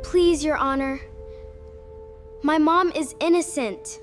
Please, Your Honor. My mom is innocent.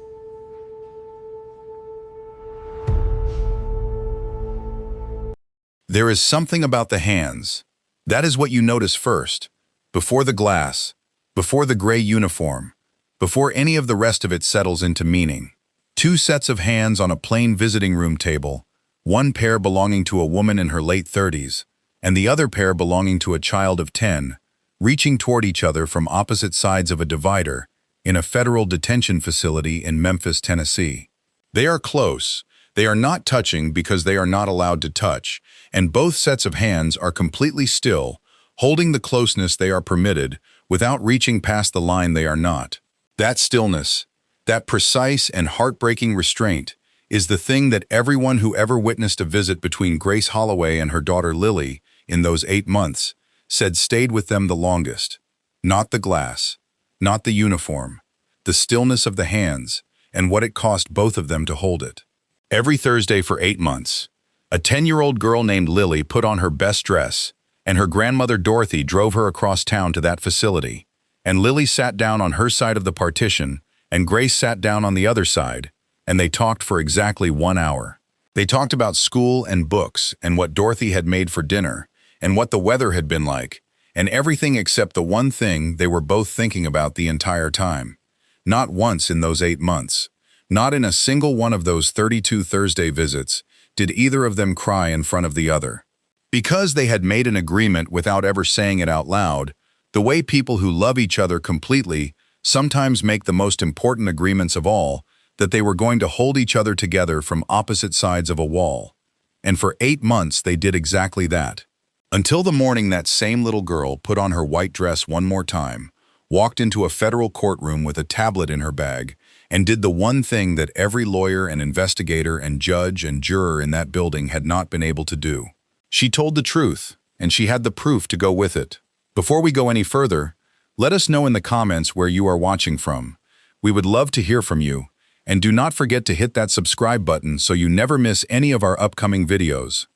There is something about the hands. That is what you notice first. Before the glass, before the gray uniform, before any of the rest of it settles into meaning. Two sets of hands on a plain visiting room table, one pair belonging to a woman in her late 30s, and the other pair belonging to a child of 10, reaching toward each other from opposite sides of a divider in a federal detention facility in Memphis, Tennessee. They are close. They are not touching because they are not allowed to touch, and both sets of hands are completely still, holding the closeness they are permitted without reaching past the line they are not. That stillness, that precise and heartbreaking restraint, is the thing that everyone who ever witnessed a visit between Grace Holloway and her daughter Lily in those 8 months said stayed with them the longest. Not the glass, not the uniform, the stillness of the hands, and what it cost both of them to hold it. Every Thursday for 8 months, a 10-year-old girl named Lily put on her best dress, and her grandmother Dorothy drove her across town to that facility, and Lily sat down on her side of the partition, and Grace sat down on the other side, and they talked for exactly 1 hour. They talked about school and books, and what Dorothy had made for dinner, and what the weather had been like, and everything except the one thing they were both thinking about the entire time. Not once in those 8 months. Not in a single one of those 32 Thursday visits did either of them cry in front of the other. Because they had made an agreement without ever saying it out loud, the way people who love each other completely sometimes make the most important agreements of all, that they were going to hold each other together from opposite sides of a wall. And for 8 months they did exactly that. Until the morning that same little girl put on her white dress one more time, walked into a federal courtroom with a tablet in her bag, and did the one thing that every lawyer and investigator and judge and juror in that building had not been able to do. She told the truth, and she had the proof to go with it. Before we go any further, let us know in the comments where you are watching from. We would love to hear from you, and do not forget to hit that subscribe button so you never miss any of our upcoming videos.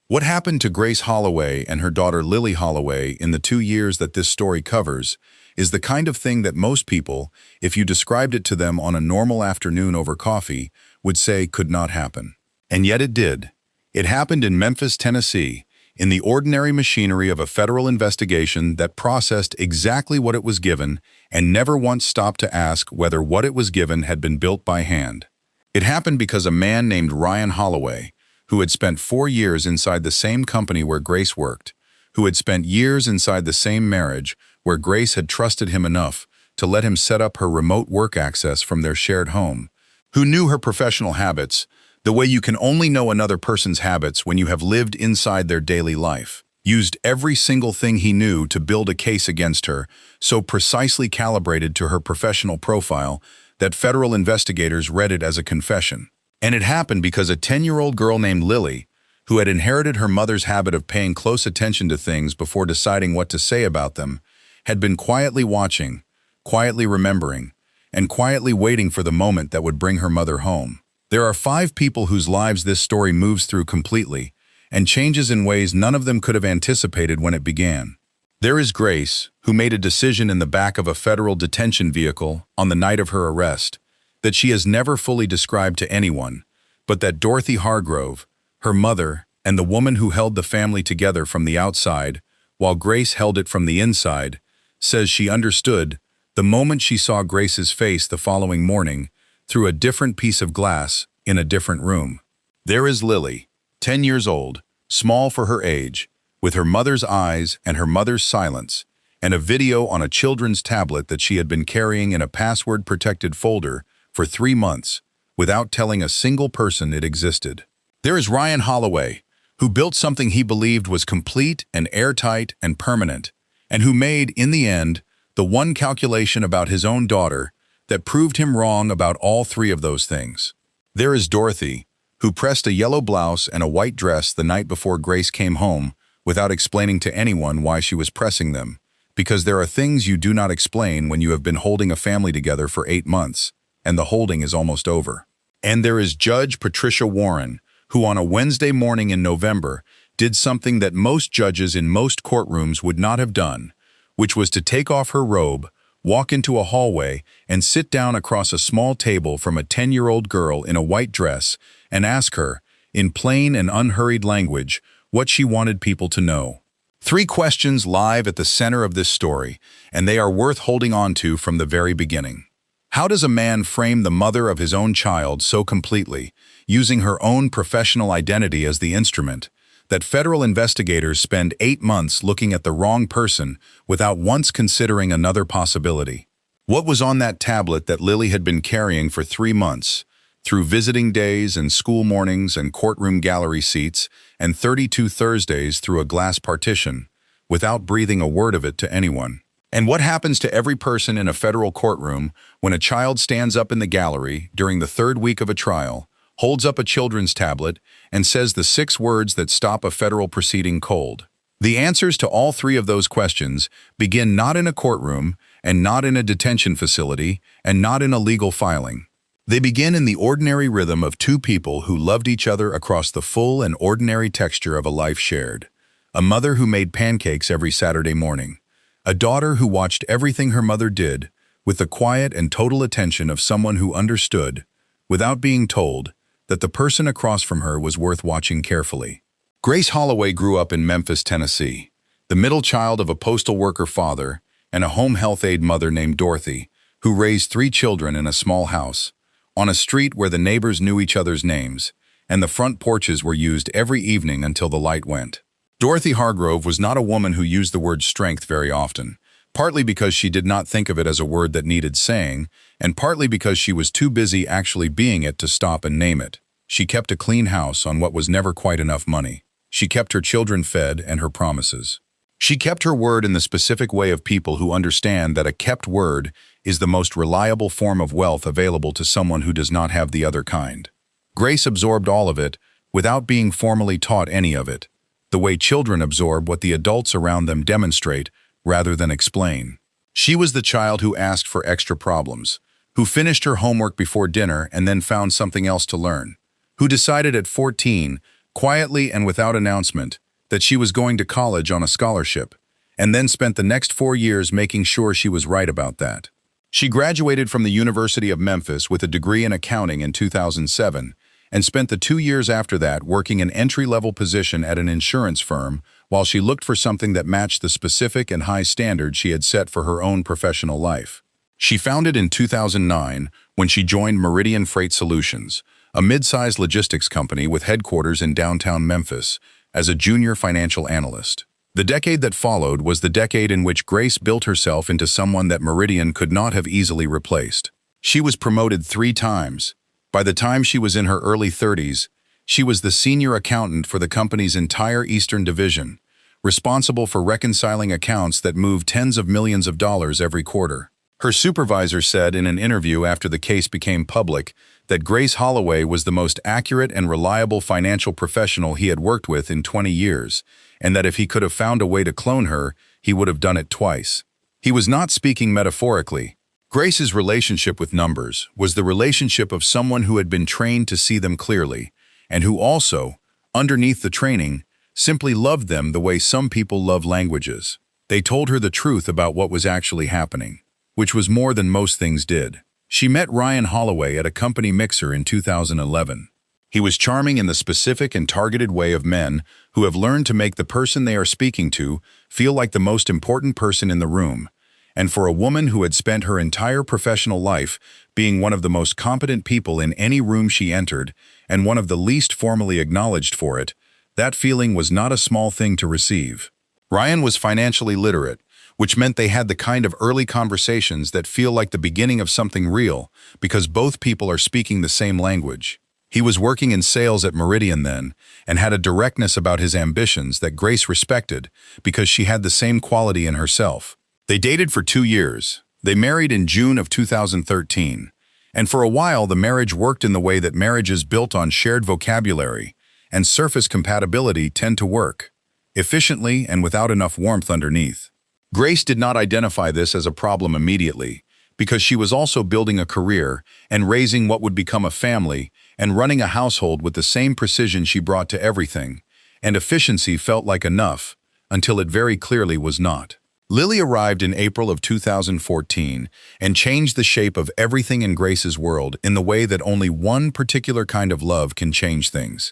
What happened to Grace Holloway and her daughter Lily Holloway in the 2 years that this story covers is the kind of thing that most people, if you described it to them on a normal afternoon over coffee, would say could not happen. And yet it did. It happened in Memphis, Tennessee, in the ordinary machinery of a federal investigation that processed exactly what it was given and never once stopped to ask whether what it was given had been built by hand. It happened because a man named Ryan Holloway, who had spent 4 years inside the same company where Grace worked, who had spent years inside the same marriage where Grace had trusted him enough to let him set up her remote work access from their shared home, who knew her professional habits, the way you can only know another person's habits when you have lived inside their daily life, used every single thing he knew to build a case against her, so precisely calibrated to her professional profile that federal investigators read it as a confession. And it happened because a 10-year-old girl named Lily, who had inherited her mother's habit of paying close attention to things before deciding what to say about them, had been quietly watching, quietly remembering, and quietly waiting for the moment that would bring her mother home. There are 5 people whose lives this story moves through completely, and changes in ways none of them could have anticipated when it began. There is Grace, who made a decision in the back of a federal detention vehicle on the night of her arrest that she has never fully described to anyone, but that Dorothy Hargrove, her mother, and the woman who held the family together from the outside, while Grace held it from the inside, says she understood the moment she saw Grace's face the following morning through a different piece of glass in a different room. There is Lily, 10 years old, small for her age, with her mother's eyes and her mother's silence, and a video on a children's tablet that she had been carrying in a password-protected folder for 3 months, without telling a single person it existed. There is Ryan Holloway, who built something he believed was complete and airtight and permanent, and who made, in the end, the one calculation about his own daughter that proved him wrong about all 3 of those things. There is Dorothy, who pressed a yellow blouse and a white dress the night before Grace came home without explaining to anyone why she was pressing them, because there are things you do not explain when you have been holding a family together for 8 months, and the holding is almost over. And there is Judge Patricia Warren, who on a Wednesday morning in November did something that most judges in most courtrooms would not have done, which was to take off her robe, walk into a hallway, and sit down across a small table from a 10-year-old girl in a white dress and ask her, in plain and unhurried language, what she wanted people to know. 3 questions live at the center of this story, and they are worth holding on to from the very beginning. How does a man frame the mother of his own child so completely, using her own professional identity as the instrument, that federal investigators spend 8 months looking at the wrong person without once considering another possibility? What was on that tablet that Lily had been carrying for 3 months, through visiting days and school mornings and courtroom gallery seats, and 32 Thursdays through a glass partition, without breathing a word of it to anyone? And what happens to every person in a federal courtroom when a child stands up in the gallery during the 3rd week of a trial, holds up a children's tablet, and says the 6 words that stop a federal proceeding cold? The answers to all 3 of those questions begin not in a courtroom, and not in a detention facility, and not in a legal filing. They begin in the ordinary rhythm of 2 people who loved each other across the full and ordinary texture of a life shared. A mother who made pancakes every Saturday morning. A daughter who watched everything her mother did with the quiet and total attention of someone who understood, without being told, that the person across from her was worth watching carefully. Grace Holloway grew up in Memphis, Tennessee, the middle child of a postal worker father and a home health aide mother named Dorothy, who raised 3 children in a small house, on a street where the neighbors knew each other's names, and the front porches were used every evening until the light went. Dorothy Hargrove was not a woman who used the word strength very often, partly because she did not think of it as a word that needed saying, and partly because she was too busy actually being it to stop and name it. She kept a clean house on what was never quite enough money. She kept her children fed and her promises. She kept her word in the specific way of people who understand that a kept word is the most reliable form of wealth available to someone who does not have the other kind. Grace absorbed all of it without being formally taught any of it, the way children absorb what the adults around them demonstrate rather than explain. She was the child who asked for extra problems, who finished her homework before dinner and then found something else to learn, who decided at 14, quietly and without announcement, that she was going to college on a scholarship, and then spent the next 4 years making sure she was right about that. She graduated from the University of Memphis with a degree in accounting in 2007, and spent the 2 years after that working an entry-level position at an insurance firm while she looked for something that matched the specific and high standards she had set for her own professional life. She found it in 2009 when she joined Meridian Freight Solutions, a mid-sized logistics company with headquarters in downtown Memphis, as a junior financial analyst. The decade that followed was the decade in which Grace built herself into someone that Meridian could not have easily replaced. She was promoted 3 times. By the time she was in her early 30s, she was the senior accountant for the company's entire Eastern Division, responsible for reconciling accounts that moved tens of millions of dollars every quarter. Her supervisor said in an interview after the case became public that Grace Holloway was the most accurate and reliable financial professional he had worked with in 20 years, and that if he could have found a way to clone her, he would have done it twice. He was not speaking metaphorically. Grace's relationship with numbers was the relationship of someone who had been trained to see them clearly, and who also, underneath the training, simply loved them the way some people love languages. They told her the truth about what was actually happening, which was more than most things did. She met Ryan Holloway at a company mixer in 2011. He was charming in the specific and targeted way of men who have learned to make the person they are speaking to feel like the most important person in the room, and for a woman who had spent her entire professional life being one of the most competent people in any room she entered, and one of the least formally acknowledged for it, that feeling was not a small thing to receive. Ryan was financially literate, which meant they had the kind of early conversations that feel like the beginning of something real, because both people are speaking the same language. He was working in sales at Meridian then, and had a directness about his ambitions that Grace respected because she had the same quality in herself. They dated for 2 years. They married in June of 2013. And for a while, the marriage worked in the way that marriages built on shared vocabulary and surface compatibility tend to work, efficiently and without enough warmth underneath. Grace did not identify this as a problem immediately, because she was also building a career and raising what would become a family and running a household with the same precision she brought to everything, and efficiency felt like enough, until it very clearly was not. Lily arrived in April of 2014 and changed the shape of everything in Grace's world in the way that only one particular kind of love can change things.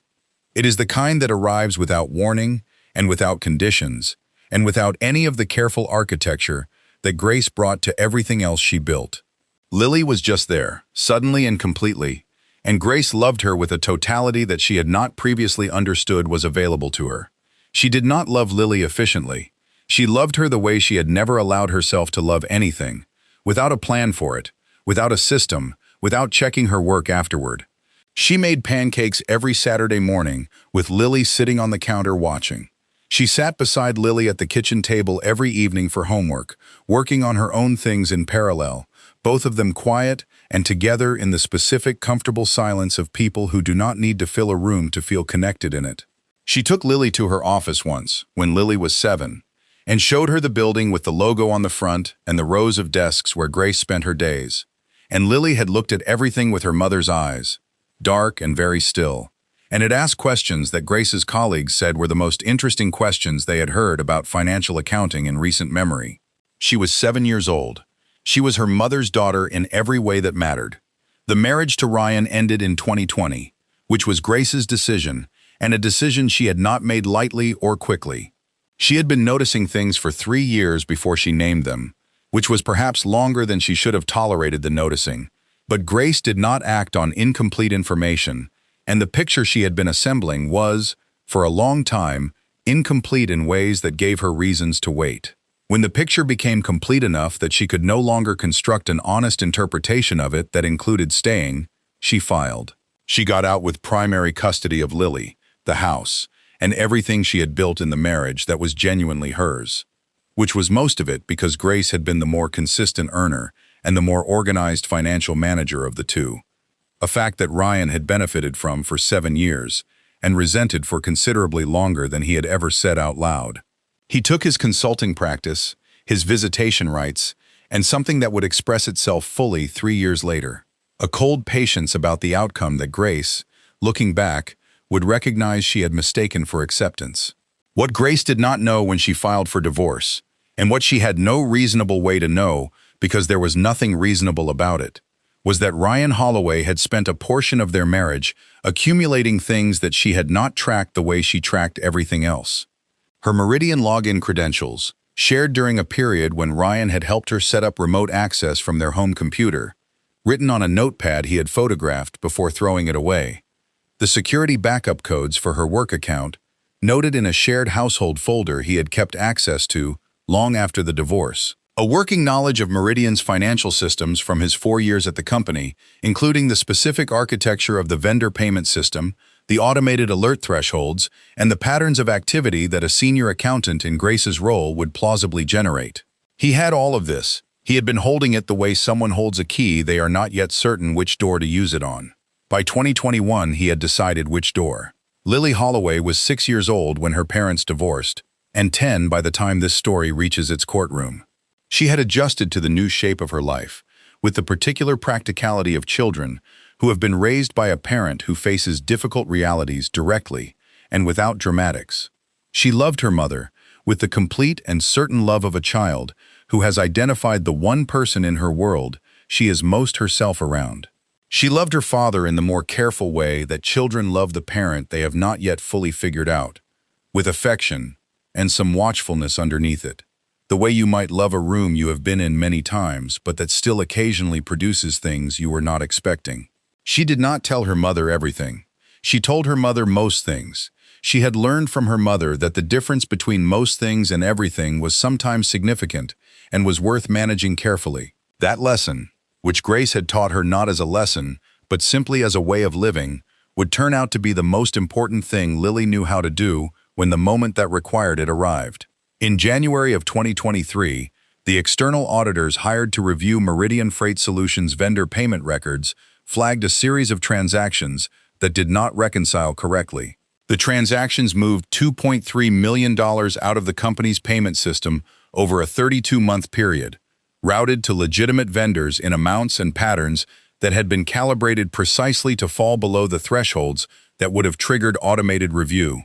It is the kind that arrives without warning and without conditions, and without any of the careful architecture that Grace brought to everything else she built. Lily was just there, suddenly and completely, and Grace loved her with a totality that she had not previously understood was available to her. She did not love Lily efficiently. She loved her the way she had never allowed herself to love anything, without a plan for it, without a system, without checking her work afterward. She made pancakes every Saturday morning, with Lily sitting on the counter watching. She sat beside Lily at the kitchen table every evening for homework, working on her own things in parallel, both of them quiet and together in the specific, comfortable silence of people who do not need to fill a room to feel connected in it. She took Lily to her office once, when Lily was 7, and showed her the building with the logo on the front and the rows of desks where Grace spent her days. And Lily had looked at everything with her mother's eyes, dark and very still, and had asked questions that Grace's colleagues said were the most interesting questions they had heard about financial accounting in recent memory. She was 7 years old. She was her mother's daughter in every way that mattered. The marriage to Ryan ended in 2020, which was Grace's decision, and a decision she had not made lightly or quickly. She had been noticing things for 3 years before she named them, which was perhaps longer than she should have tolerated the noticing. But Grace did not act on incomplete information, and the picture she had been assembling was, for a long time, incomplete in ways that gave her reasons to wait. When the picture became complete enough that she could no longer construct an honest interpretation of it that included staying, she filed. She got out with primary custody of Lily, the house, and everything she had built in the marriage that was genuinely hers, which was most of it because Grace had been the more consistent earner and the more organized financial manager of the two, a fact that Ryan had benefited from for 7 years and resented for considerably longer than he had ever said out loud. He took his consulting practice, his visitation rights, and something that would express itself fully 3 years later, a cold patience about the outcome that Grace, looking back, would recognize she had mistaken for acceptance. What Grace did not know when she filed for divorce, and what she had no reasonable way to know because there was nothing reasonable about it, was that Ryan Holloway had spent a portion of their marriage accumulating things that she had not tracked the way she tracked everything else. Her Meridian login credentials, shared during a period when Ryan had helped her set up remote access from their home computer, written on a notepad he had photographed before throwing it away. The security backup codes for her work account, noted in a shared household folder he had kept access to long after the divorce. A working knowledge of Meridian's financial systems from his 4 years at the company, including the specific architecture of the vendor payment system, the automated alert thresholds, and the patterns of activity that a senior accountant in Grace's role would plausibly generate. He had all of this. He had been holding it the way someone holds a key they are not yet certain which door to use it on. By 2021, he had decided which door. Lily Holloway was 6 years old when her parents divorced, and 10 by the time this story reaches its courtroom. She had adjusted to the new shape of her life, with the particular practicality of children who have been raised by a parent who faces difficult realities directly and without dramatics. She loved her mother with the complete and certain love of a child who has identified the one person in her world she is most herself around. She loved her father in the more careful way that children love the parent they have not yet fully figured out, with affection and some watchfulness underneath it. The way you might love a room you have been in many times, but that still occasionally produces things you were not expecting. She did not tell her mother everything. She told her mother most things. She had learned from her mother that the difference between most things and everything was sometimes significant and was worth managing carefully. That lesson, which Grace had taught her not as a lesson, but simply as a way of living, would turn out to be the most important thing Lily knew how to do when the moment that required it arrived. In January of 2023, the external auditors hired to review Meridian Freight Solutions vendor payment records flagged a series of transactions that did not reconcile correctly. The transactions moved $2.3 million out of the company's payment system over a 32-month period, routed to legitimate vendors in amounts and patterns that had been calibrated precisely to fall below the thresholds that would have triggered automated review.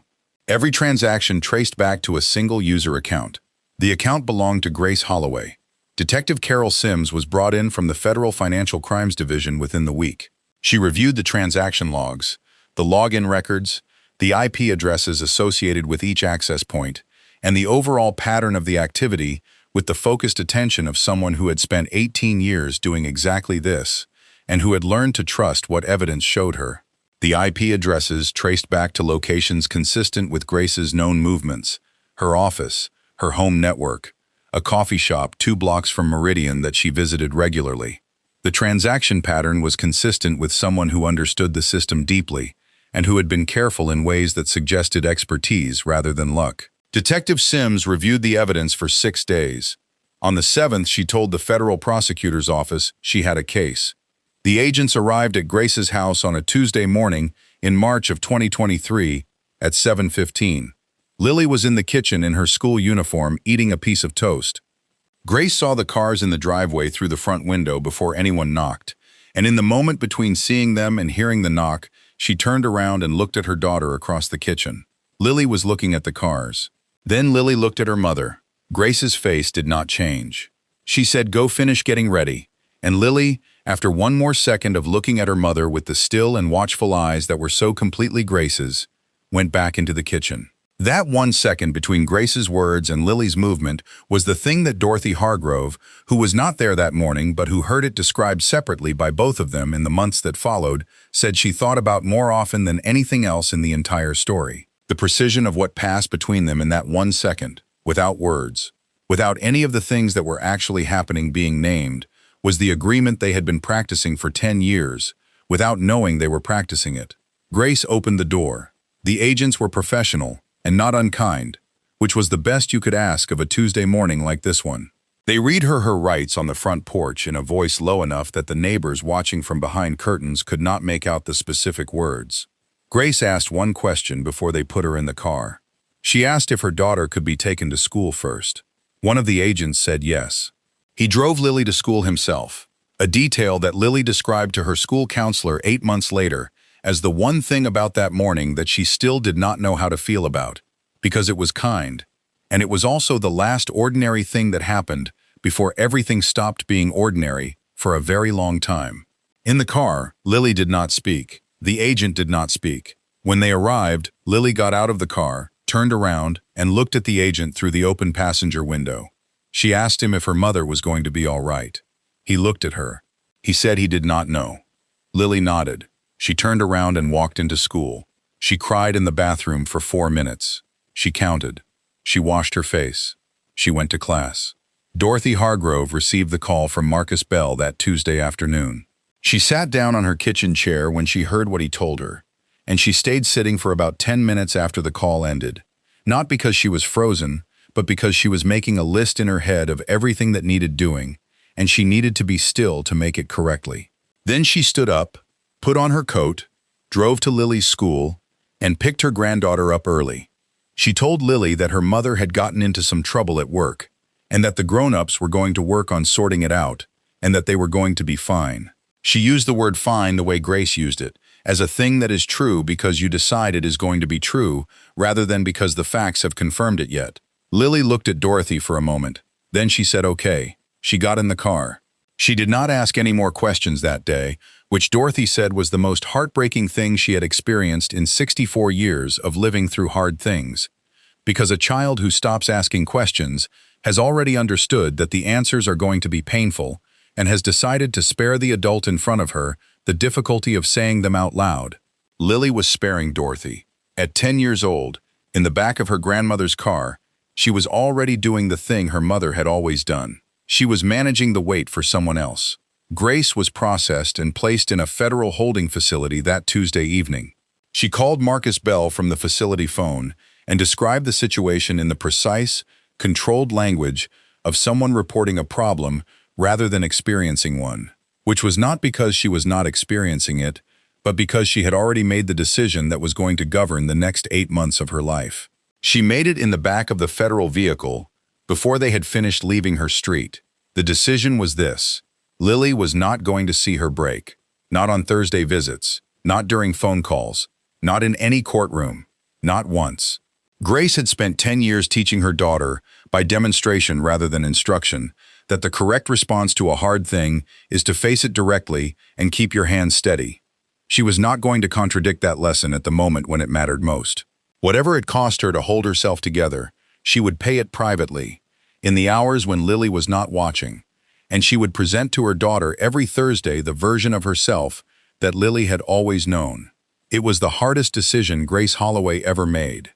Every transaction traced back to a single user account. The account belonged to Grace Holloway. Detective Carol Sims was brought in from the Federal Financial Crimes Division within the week. She reviewed the transaction logs, the login records, the IP addresses associated with each access point, and the overall pattern of the activity with the focused attention of someone who had spent 18 years doing exactly this and who had learned to trust what evidence showed her. The IP addresses traced back to locations consistent with Grace's known movements, her office, her home network, a coffee shop 2 blocks from Meridian that she visited regularly. The transaction pattern was consistent with someone who understood the system deeply and who had been careful in ways that suggested expertise rather than luck. Detective Sims reviewed the evidence for 6 days. On the 7th, she told the federal prosecutor's office she had a case. The agents arrived at Grace's house on a Tuesday morning in March of 2023 at 7:15. Lily was in the kitchen in her school uniform eating a piece of toast. Grace saw the cars in the driveway through the front window before anyone knocked, and in the moment between seeing them and hearing the knock, she turned around and looked at her daughter across the kitchen. Lily was looking at the cars. Then Lily looked at her mother. Grace's face did not change. She said, "Go finish getting ready," and Lily, after one more second of looking at her mother with the still and watchful eyes that were so completely Grace's, went back into the kitchen. That 1 second between Grace's words and Lily's movement was the thing that Dorothy Hargrove, who was not there that morning but who heard it described separately by both of them in the months that followed, said she thought about more often than anything else in the entire story. The precision of what passed between them in that 1 second, without words, without any of the things that were actually happening being named, was the agreement they had been practicing for 10 years, without knowing they were practicing it. Grace opened the door. The agents were professional and not unkind, which was the best you could ask of a Tuesday morning like this one. They read her rights on the front porch in a voice low enough that the neighbors watching from behind curtains could not make out the specific words. Grace asked one question before they put her in the car. She asked if her daughter could be taken to school first. One of the agents said yes. He drove Lily to school himself, a detail that Lily described to her school counselor 8 months later as the one thing about that morning that she still did not know how to feel about, because it was kind, and it was also the last ordinary thing that happened before everything stopped being ordinary for a very long time. In the car, Lily did not speak. The agent did not speak. When they arrived, Lily got out of the car, turned around, and looked at the agent through the open passenger window. She asked him if her mother was going to be all right. He looked at her. He said he did not know. Lily nodded. She turned around and walked into school. She cried in the bathroom for 4 minutes. She counted. She washed her face. She went to class. Dorothy Hargrove received the call from Marcus Bell that Tuesday afternoon. She sat down on her kitchen chair when she heard what he told her, and she stayed sitting for about 10 minutes after the call ended, not because she was frozen, but because she was making a list in her head of everything that needed doing, and she needed to be still to make it correctly. Then she stood up, put on her coat, drove to Lily's school, and picked her granddaughter up early. She told Lily that her mother had gotten into some trouble at work, and that the grown-ups were going to work on sorting it out, and that they were going to be fine. She used the word fine the way Grace used it, as a thing that is true because you decide it is going to be true, rather than because the facts have confirmed it yet. Lily looked at Dorothy for a moment. Then she said okay. She got in the car. She did not ask any more questions that day, which Dorothy said was the most heartbreaking thing she had experienced in 64 years of living through hard things. Because a child who stops asking questions has already understood that the answers are going to be painful and has decided to spare the adult in front of her the difficulty of saying them out loud. Lily was sparing Dorothy. At 10 years old, in the back of her grandmother's car, she was already doing the thing her mother had always done. She was managing the wait for someone else. Grace was processed and placed in a federal holding facility that Tuesday evening. She called Marcus Bell from the facility phone and described the situation in the precise, controlled language of someone reporting a problem rather than experiencing one, which was not because she was not experiencing it, but because she had already made the decision that was going to govern the next 8 months of her life. She made it in the back of the federal vehicle before they had finished leaving her street. The decision was this: Lily was not going to see her break, not on Thursday visits, not during phone calls, not in any courtroom, not once. Grace had spent 10 years teaching her daughter by demonstration rather than instruction, that the correct response to a hard thing is to face it directly and keep your hands steady. She was not going to contradict that lesson at the moment when it mattered most. Whatever it cost her to hold herself together, she would pay it privately, in the hours when Lily was not watching, and she would present to her daughter every Thursday the version of herself that Lily had always known. It was the hardest decision Grace Holloway ever made.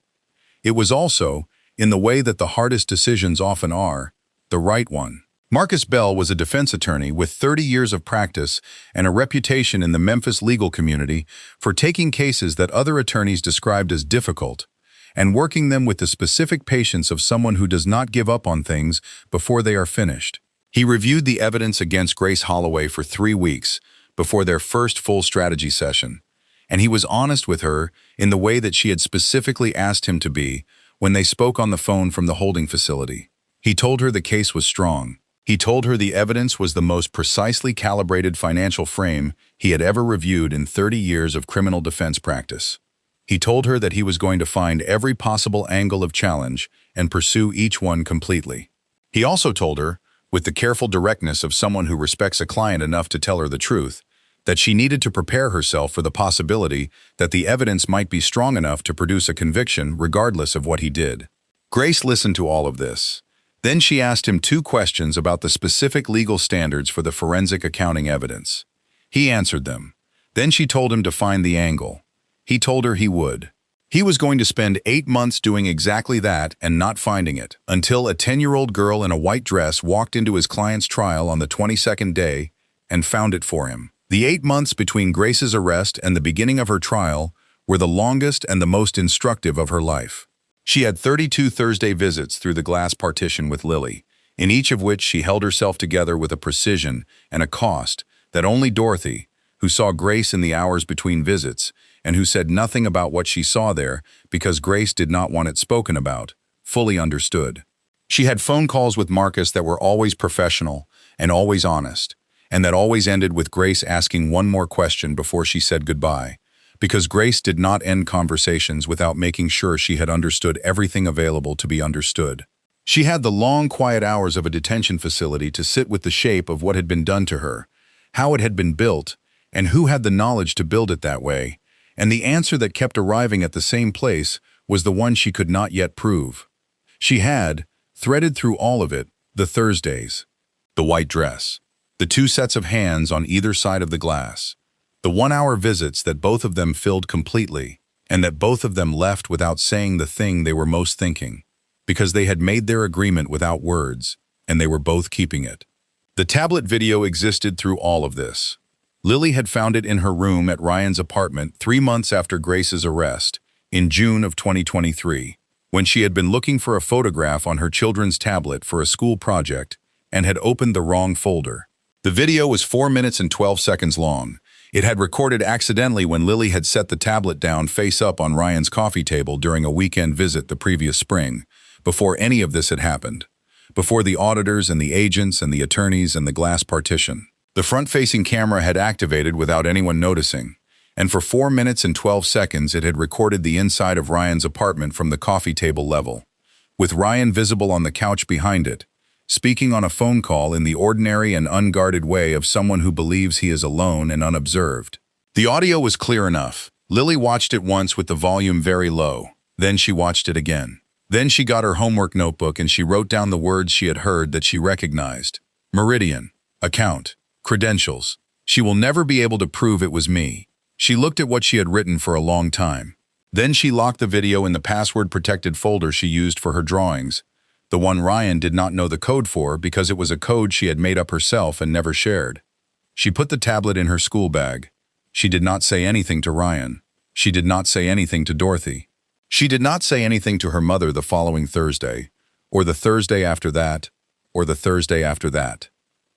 It was also, in the way that the hardest decisions often are, the right one. Marcus Bell was a defense attorney with 30 years of practice and a reputation in the Memphis legal community for taking cases that other attorneys described as difficult and working them with the specific patience of someone who does not give up on things before they are finished. He reviewed the evidence against Grace Holloway for 3 weeks before their first full strategy session, and he was honest with her in the way that she had specifically asked him to be when they spoke on the phone from the holding facility. He told her the case was strong. He told her the evidence was the most precisely calibrated financial frame he had ever reviewed in 30 years of criminal defense practice. He told her that he was going to find every possible angle of challenge and pursue each one completely. He also told her, with the careful directness of someone who respects a client enough to tell her the truth, that she needed to prepare herself for the possibility that the evidence might be strong enough to produce a conviction regardless of what he did. Grace listened to all of this. Then she asked him 2 questions about the specific legal standards for the forensic accounting evidence. He answered them. Then she told him to find the angle. He told her he would. He was going to spend 8 months doing exactly that and not finding it, until a 10-year-old girl in a white dress walked into his client's trial on the 22nd day and found it for him. The 8 months between Grace's arrest and the beginning of her trial were the longest and the most instructive of her life. She had 32 Thursday visits through the glass partition with Lily, in each of which she held herself together with a precision and a cost that only Dorothy, who saw Grace in the hours between visits and who said nothing about what she saw there because Grace did not want it spoken about, fully understood. She had phone calls with Marcus that were always professional and always honest, and that always ended with Grace asking one more question before she said goodbye, because Grace did not end conversations without making sure she had understood everything available to be understood. She had the long, quiet hours of a detention facility to sit with the shape of what had been done to her, how it had been built, and who had the knowledge to build it that way, and the answer that kept arriving at the same place was the one she could not yet prove. She had, threaded through all of it, the Thursdays, the white dress, the 2 sets of hands on either side of the glass, the 1-hour visits that both of them filled completely, and that both of them left without saying the thing they were most thinking, because they had made their agreement without words, and they were both keeping it. The tablet video existed through all of this. Lily had found it in her room at Ryan's apartment 3 months after Grace's arrest, in June of 2023, when she had been looking for a photograph on her children's tablet for a school project and had opened the wrong folder. The video was 4 minutes and 12 seconds long. It had recorded accidentally when Lily had set the tablet down face up on Ryan's coffee table during a weekend visit the previous spring, before any of this had happened, before the auditors and the agents and the attorneys and the glass partition. The front-facing camera had activated without anyone noticing, and for 4 minutes and 12 seconds it had recorded the inside of Ryan's apartment from the coffee table level, with Ryan visible on the couch behind it, speaking on a phone call in the ordinary and unguarded way of someone who believes he is alone and unobserved. The audio was clear enough. Lily watched it once with the volume very low. Then she watched it again. Then she got her homework notebook and she wrote down the words she had heard that she recognized. Meridian, account, credentials. She will never be able to prove it was me. She looked at what she had written for a long time. Then she locked the video in the password-protected folder she used for her drawings, the one Ryan did not know the code for because it was a code she had made up herself and never shared. She put the tablet in her school bag. She did not say anything to Ryan. She did not say anything to Dorothy. She did not say anything to her mother the following Thursday, or the Thursday after that, or the Thursday after that.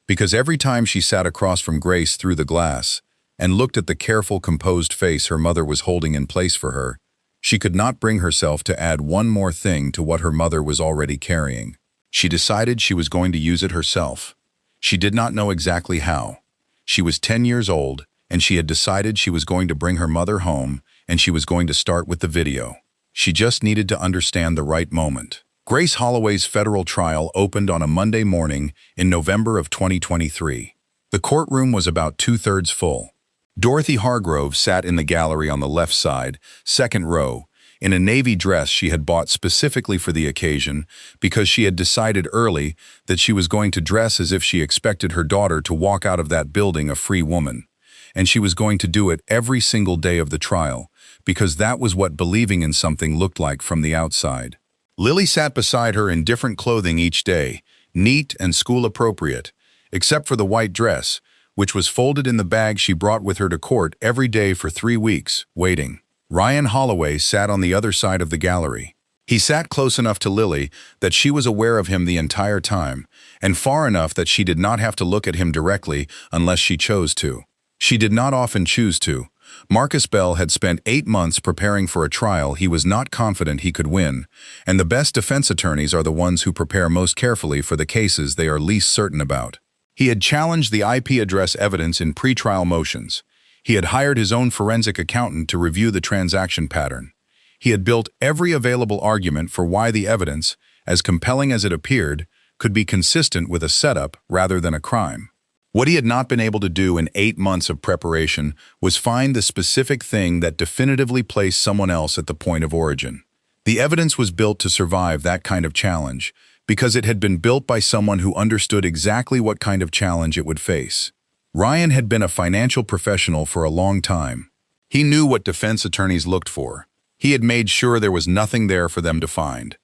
Because every time she sat across from Grace through the glass and looked at the careful, composed face her mother was holding in place for her, she could not bring herself to add one more thing to what her mother was already carrying. She decided she was going to use it herself. She did not know exactly how. She was 10 years old, and she had decided she was going to bring her mother home, and she was going to start with the video. She just needed to understand the right moment. Grace Holloway's federal trial opened on a Monday morning in November of 2023. The courtroom was about two-thirds full. Dorothy Hargrove sat in the gallery on the left side, second row, in a navy dress she had bought specifically for the occasion because she had decided early that she was going to dress as if she expected her daughter to walk out of that building a free woman. And she was going to do it every single day of the trial, because that was what believing in something looked like from the outside. Lily sat beside her in different clothing each day, neat and school-appropriate, except for the white dress, which was folded in the bag she brought with her to court every day for 3 weeks, waiting. Ryan Holloway sat on the other side of the gallery. He sat close enough to Lily that she was aware of him the entire time, and far enough that she did not have to look at him directly unless she chose to. She did not often choose to. Marcus Bell had spent 8 months preparing for a trial he was not confident he could win, and the best defense attorneys are the ones who prepare most carefully for the cases they are least certain about. He had challenged the IP address evidence in pretrial motions. He had hired his own forensic accountant to review the transaction pattern. He had built every available argument for why the evidence, as compelling as it appeared, could be consistent with a setup rather than a crime. What he had not been able to do in 8 months of preparation was find the specific thing that definitively placed someone else at the point of origin. The evidence was built to survive that kind of challenge because it had been built by someone who understood exactly what kind of challenge it would face. Ryan had been a financial professional for a long time. He knew what defense attorneys looked for. He had made sure there was nothing there for them to find.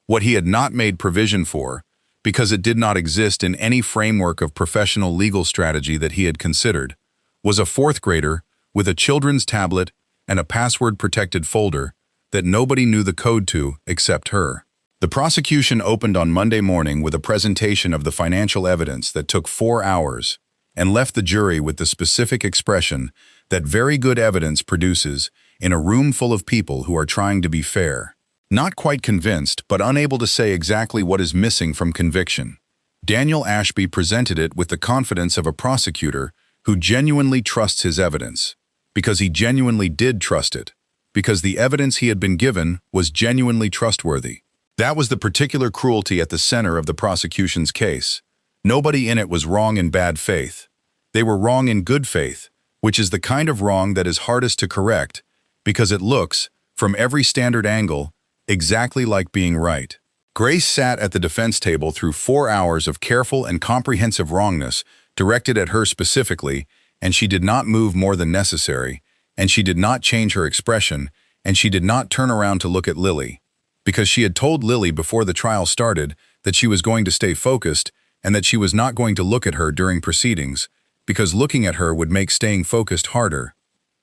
What he had not made provision for, because it did not exist in any framework of professional legal strategy that he had considered, was a fourth grader with a children's tablet and a password-protected folder that nobody knew the code to except her. The prosecution opened on Monday morning with a presentation of the financial evidence that took 4 hours and left the jury with the specific expression that very good evidence produces in a room full of people who are trying to be fair. Not quite convinced, but unable to say exactly what is missing from conviction, Daniel Ashby presented it with the confidence of a prosecutor who genuinely trusts his evidence, because he genuinely did trust it, because the evidence he had been given was genuinely trustworthy. That was the particular cruelty at the center of the prosecution's case. Nobody in it was wrong in bad faith. They were wrong in good faith, which is the kind of wrong that is hardest to correct, because it looks, from every standard angle, exactly like being right. Grace sat at the defense table through 4 hours of careful and comprehensive wrongness directed at her specifically, and she did not move more than necessary, and she did not change her expression, and she did not turn around to look at Lily, because she had told Lily before the trial started that she was going to stay focused and that she was not going to look at her during proceedings, because looking at her would make staying focused harder.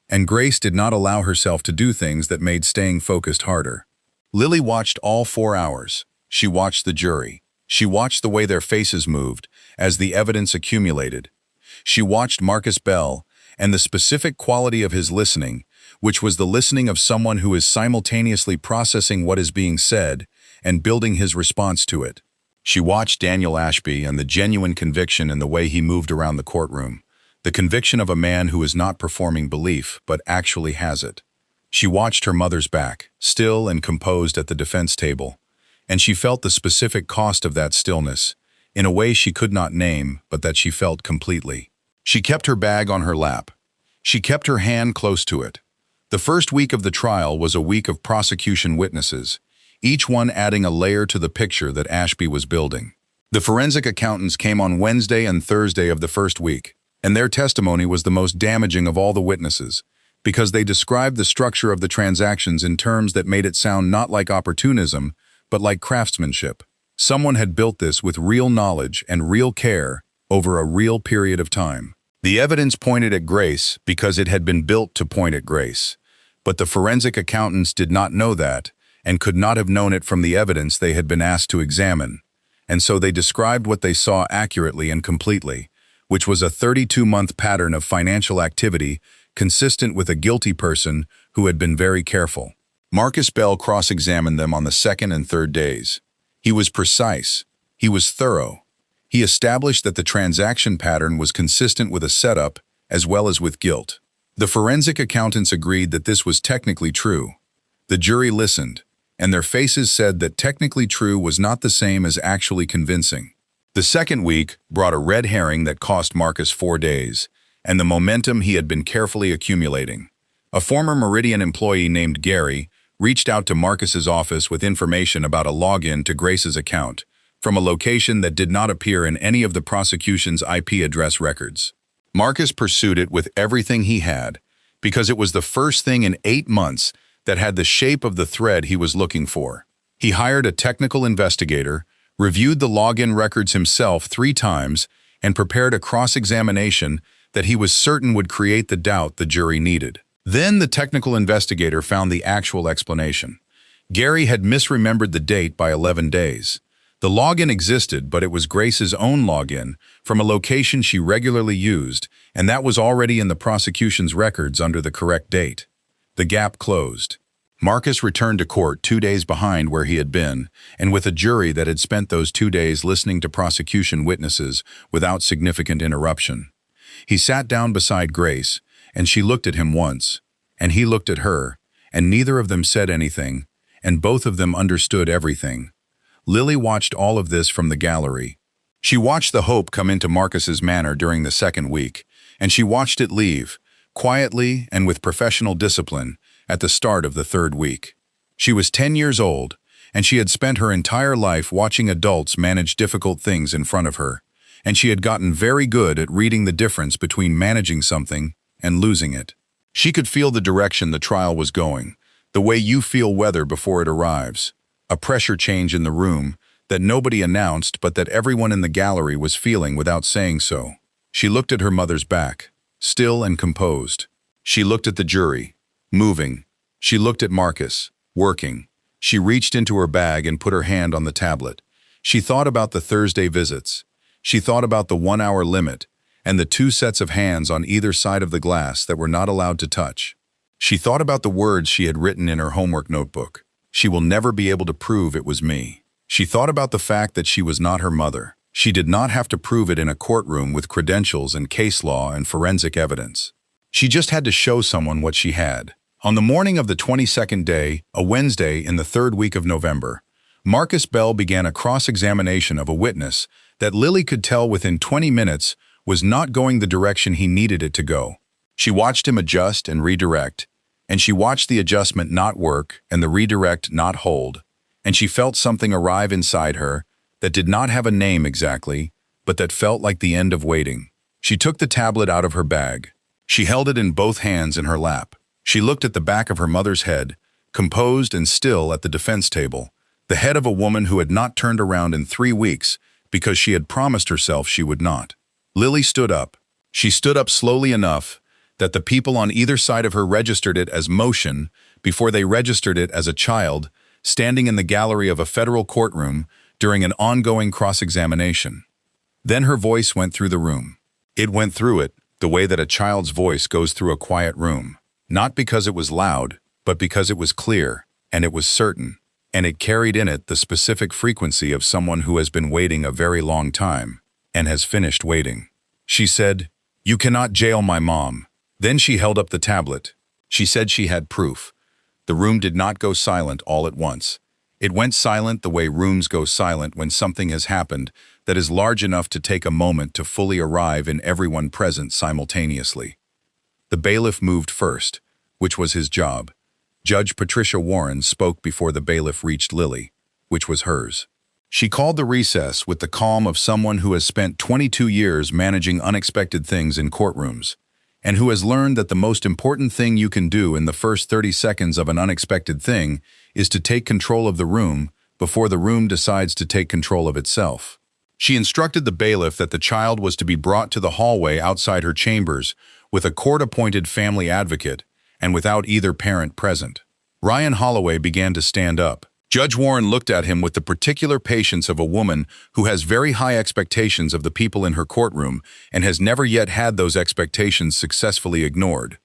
And Grace did not allow herself to do things that made staying focused harder. Lily watched all 4 hours. She watched the jury. She watched the way their faces moved as the evidence accumulated. She watched Marcus Bell and the specific quality of his listening, which was the listening of someone who is simultaneously processing what is being said and building his response to it. She watched Daniel Ashby and the genuine conviction in the way he moved around the courtroom, the conviction of a man who is not performing belief but actually has it. She watched her mother's back, still and composed at the defense table, and she felt the specific cost of that stillness, in a way she could not name, but that she felt completely. She kept her bag on her lap. She kept her hand close to it. The first week of the trial was a week of prosecution witnesses, each one adding a layer to the picture that Ashby was building. The forensic accountants came on Wednesday and Thursday of the first week, and their testimony was the most damaging of all the witnesses, because they described the structure of the transactions in terms that made it sound not like opportunism, but like craftsmanship. Someone had built this with real knowledge and real care over a real period of time. The evidence pointed at Grace because it had been built to point at Grace, but the forensic accountants did not know that and could not have known it from the evidence they had been asked to examine, and so they described what they saw accurately and completely, which was a 32-month pattern of financial activity consistent with a guilty person who had been very careful. Marcus Bell cross-examined them on the second and third days. He was precise. He was thorough. He established that the transaction pattern was consistent with a setup as well as with guilt. The forensic accountants agreed that this was technically true. The jury listened. and their faces said that technically true was not the same as actually convincing. The second week brought a red herring that cost Marcus 4 days, and the momentum he had been carefully accumulating. A former Meridian employee named Gary reached out to Marcus's office with information about a login to Grace's account from a location that did not appear in any of the prosecution's IP address records. Marcus pursued it with everything he had, because it was the first thing in 8 months that had the shape of the thread he was looking for. He hired a technical investigator, reviewed the login records himself 3 times, and prepared a cross-examination that he was certain would create the doubt the jury needed. Then the technical investigator found the actual explanation. Gary had misremembered the date by 11 days. The login existed, but it was Grace's own login from a location she regularly used, and that was already in the prosecution's records under the correct date. The gap closed. Marcus returned to court 2 days behind where he had been, and with a jury that had spent those 2 days listening to prosecution witnesses without significant interruption. He sat down beside Grace, and she looked at him once, and he looked at her, and neither of them said anything, and both of them understood everything. Lily watched all of this from the gallery. She watched the hope come into Marcus's manner during the second week, and she watched it leave, quietly and with professional discipline, at the start of the third week. She was 10 years old, and she had spent her entire life watching adults manage difficult things in front of her, and she had gotten very good at reading the difference between managing something and losing it. She could feel the direction the trial was going, the way you feel weather before it arrives. A pressure change in the room that nobody announced but that everyone in the gallery was feeling without saying so. She looked at her mother's back, still and composed. She looked at the jury, moving. She looked at Marcus, working. She reached into her bag and put her hand on the tablet. She thought about the Thursday visits. She thought about the 1-hour limit and the 2 sets of hands on either side of the glass that were not allowed to touch. She thought about the words she had written in her homework notebook. She will never be able to prove it was me. She thought about the fact that she was not her mother. She did not have to prove it in a courtroom with credentials and case law and forensic evidence. She just had to show someone what she had. On the morning of the 22nd day, a Wednesday in the 3rd week of November, Marcus Bell began a cross-examination of a witness that Lily could tell within 20 minutes was not going the direction he needed it to go. She watched him adjust and redirect, and she watched the adjustment not work and the redirect not hold, and she felt something arrive inside her that did not have a name exactly, but that felt like the end of waiting. She took the tablet out of her bag. She held it in both hands in her lap. She looked at the back of her mother's head, composed and still at the defense table, the head of a woman who had not turned around in 3 weeks because she had promised herself she would not. Lily stood up. She stood up slowly enough that the people on either side of her registered it as motion before they registered it as a child standing in the gallery of a federal courtroom during an ongoing cross-examination. Then her voice went through the room. It went through it the way that a child's voice goes through a quiet room, not because it was loud, but because it was clear, and it was certain, and it carried in it the specific frequency of someone who has been waiting a very long time and has finished waiting. She said, "You cannot jail my mom." Then she held up the tablet. She said she had proof. The room did not go silent all at once. It went silent the way rooms go silent when something has happened that is large enough to take a moment to fully arrive in everyone present simultaneously. The bailiff moved first, which was his job. Judge Patricia Warren spoke before the bailiff reached Lily, which was hers. She called the recess with the calm of someone who has spent 22 years managing unexpected things in courtrooms, and who has learned that the most important thing you can do in the first 30 seconds of an unexpected thing is to take control of the room before the room decides to take control of itself. She instructed the bailiff that the child was to be brought to the hallway outside her chambers with a court-appointed family advocate and without either parent present. Ryan Holloway began to stand up. Judge Warren looked at him with the particular patience of a woman who has very high expectations of the people in her courtroom and has never yet had those expectations successfully ignored.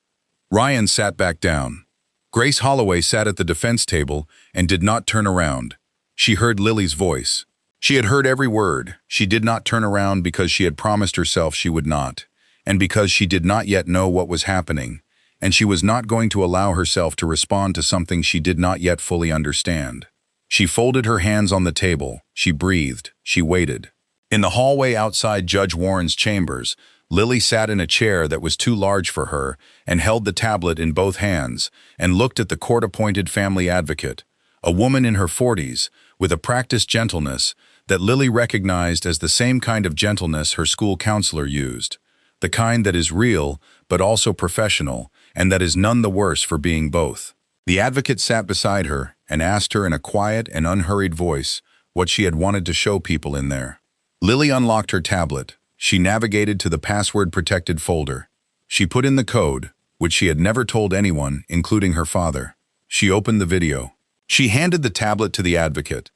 Ryan sat back down. Grace Holloway sat at the defense table and did not turn around. She heard Lily's voice. She had heard every word. She did not turn around because she had promised herself she would not, and because she did not yet know what was happening, and she was not going to allow herself to respond to something she did not yet fully understand. She folded her hands on the table. She breathed. She waited. In the hallway outside Judge Warren's chambers, Lily sat in a chair that was too large for her and held the tablet in both hands and looked at the court-appointed family advocate, a woman in her 40s, with a practiced gentleness that Lily recognized as the same kind of gentleness her school counselor used, the kind that is real but also professional and that is none the worse for being both. The advocate sat beside her and asked her in a quiet and unhurried voice what she had wanted to show people in there. Lily unlocked her tablet. She navigated to the password-protected folder. She put in the code, which she had never told anyone, including her father. She opened the video. She handed the tablet to the advocate.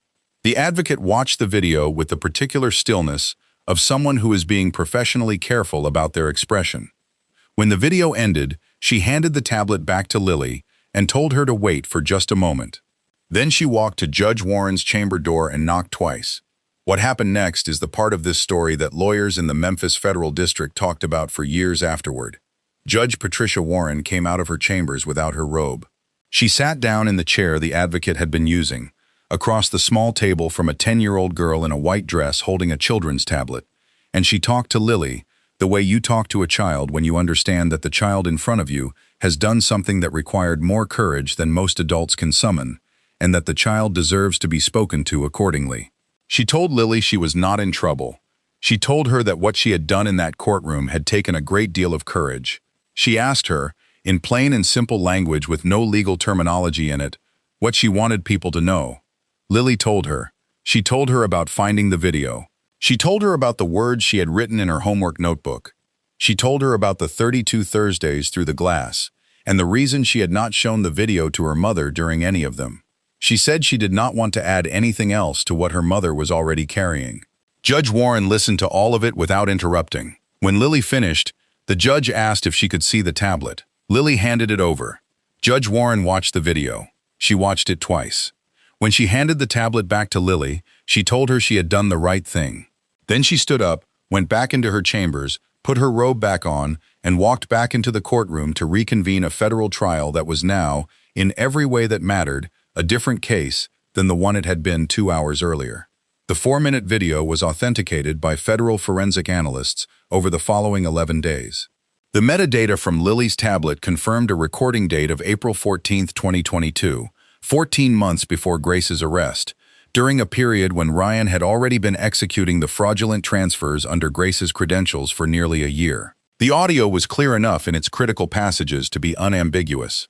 The advocate watched the video with the particular stillness of someone who is being professionally careful about their expression. When the video ended, she handed the tablet back to Lily and told her to wait for just a moment. Then she walked to Judge Warren's chamber door and knocked twice. What happened next is the part of this story that lawyers in the Memphis Federal District talked about for years afterward. Judge Patricia Warren came out of her chambers without her robe. She sat down in the chair the advocate had been using, across the small table from a 10-year-old girl in a white dress holding a children's tablet, and she talked to Lily the way you talk to a child when you understand that the child in front of you has done something that required more courage than most adults can summon, and that the child deserves to be spoken to accordingly. She told Lily she was not in trouble. She told her that what she had done in that courtroom had taken a great deal of courage. She asked her, in plain and simple language with no legal terminology in it, what she wanted people to know. Lily told her. She told her about finding the video. She told her about the words she had written in her homework notebook. She told her about the 32 Thursdays through the glass, and the reason she had not shown the video to her mother during any of them. She said she did not want to add anything else to what her mother was already carrying. Judge Warren listened to all of it without interrupting. When Lily finished, the judge asked if she could see the tablet. Lily handed it over. Judge Warren watched the video. She watched it twice. When she handed the tablet back to Lily, she told her she had done the right thing. Then she stood up, went back into her chambers, put her robe back on, and walked back into the courtroom to reconvene a federal trial that was now, in every way that mattered, a different case than the one it had been 2 hours earlier. The 4-minute video was authenticated by federal forensic analysts over the following 11 days. The metadata from Lily's tablet confirmed a recording date of April 14, 2022, 14 months before Grace's arrest, during a period when Ryan had already been executing the fraudulent transfers under Grace's credentials for nearly a year. The audio was clear enough in its critical passages to be unambiguous.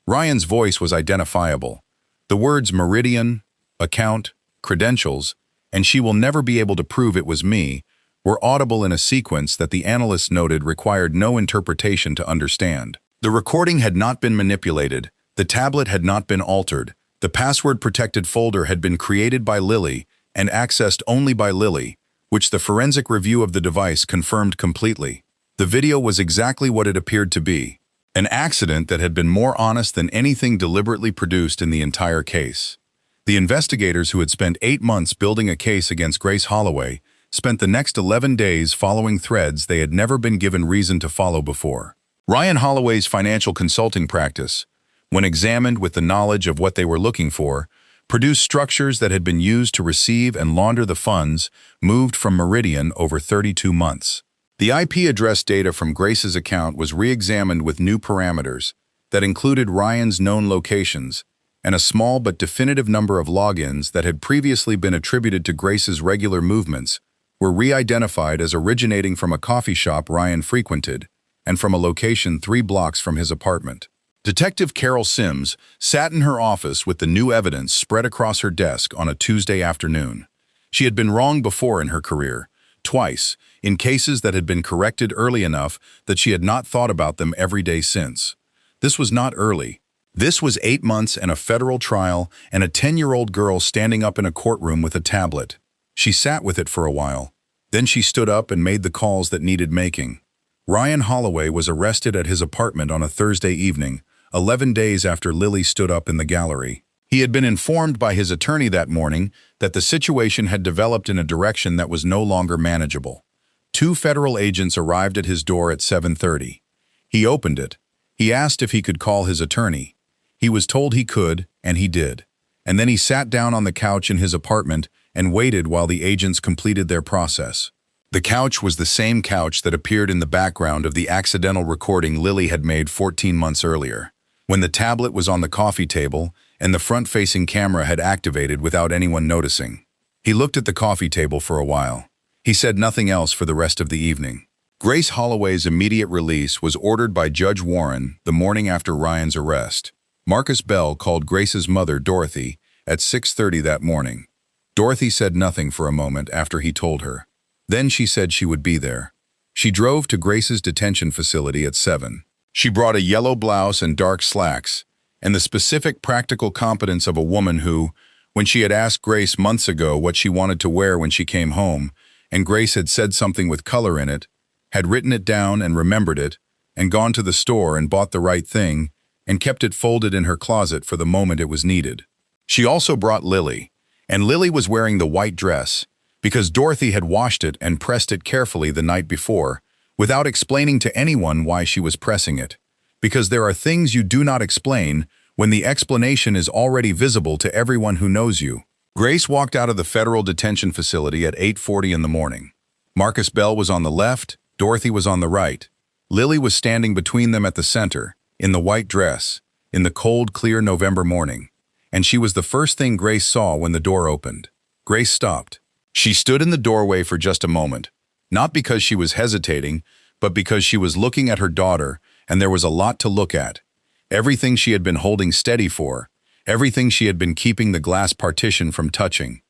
Ryan's voice was identifiable. The words meridian, account, credentials, and she will never be able to prove it was me were audible in a sequence that the analysts noted required no interpretation to understand. The recording had not been manipulated, the tablet had not been altered, the password-protected folder had been created by Lily and accessed only by Lily, which the forensic review of the device confirmed completely. The video was exactly what it appeared to be, an accident that had been more honest than anything deliberately produced in the entire case. The investigators who had spent 8 months building a case against Grace Holloway spent the next 11 days following threads they had never been given reason to follow before. Ryan Holloway's financial consulting practice, when examined with the knowledge of what they were looking for, produced structures that had been used to receive and launder the funds moved from Meridian over 32 months. The IP address data from Grace's account was re-examined with new parameters that included Ryan's known locations and a small but definitive number of logins that had previously been attributed to Grace's regular movements were re-identified as originating from a coffee shop Ryan frequented and from a location 3 blocks from his apartment. Detective Carol Sims sat in her office with the new evidence spread across her desk on a Tuesday afternoon. She had been wrong before in her career, twice, in cases that had been corrected early enough that she had not thought about them every day since. This was not early. This was 8 months and a federal trial and a 10-year-old girl standing up in a courtroom with a tablet. She sat with it for a while. Then she stood up and made the calls that needed making. Ryan Holloway was arrested at his apartment on a Thursday evening, 11 days after Lily stood up in the gallery. He had been informed by his attorney that morning that the situation had developed in a direction that was no longer manageable. 2 federal agents arrived at his door at 7:30. He opened it. He asked if he could call his attorney. He was told he could, and he did. and then he sat down on the couch in his apartment and waited while the agents completed their process. The couch was the same couch that appeared in the background of the accidental recording Lily had made 14 months earlier, when the tablet was on the coffee table and the front-facing camera had activated without anyone noticing. He looked at the coffee table for a while. He said nothing else for the rest of the evening. Grace Holloway's immediate release was ordered by Judge Warren the morning after Ryan's arrest. Marcus Bell called Grace's mother, Dorothy, at 6:30 that morning. Dorothy said nothing for a moment after he told her. Then she said she would be there. She drove to Grace's detention facility at 7. She brought a yellow blouse and dark slacks, and the specific practical competence of a woman who, when she had asked Grace months ago what she wanted to wear when she came home, and Grace had said something with color in it, had written it down and remembered it, and gone to the store and bought the right thing, and kept it folded in her closet for the moment it was needed. She also brought Lily, and Lily was wearing the white dress, because Dorothy had washed it and pressed it carefully the night before, without explaining to anyone why she was pressing it, because there are things you do not explain when the explanation is already visible to everyone who knows you. Grace walked out of the federal detention facility at 8:40 in the morning. Marcus Bell was on the left, Dorothy was on the right. Lily was standing between them at the center, in the white dress, in the cold, clear November morning, and she was the first thing Grace saw when the door opened. Grace stopped. She stood in the doorway for just a moment, not because she was hesitating, but because she was looking at her daughter, and there was a lot to look at. Everything she had been holding steady for, everything she had been keeping the glass partition from touching,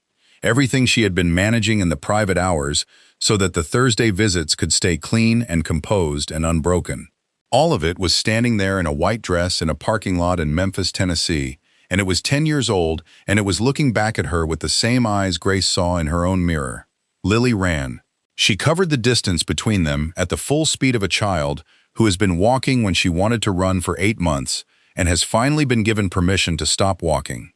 everything she had been managing in the private hours so that the Thursday visits could stay clean and composed and unbroken. All of it was standing there in a white dress in a parking lot in Memphis, Tennessee, and it was 10 years old, and it was looking back at her with the same eyes Grace saw in her own mirror. Lily ran. She covered the distance between them at the full speed of a child who has been walking when she wanted to run for 8 months and has finally been given permission to stop walking.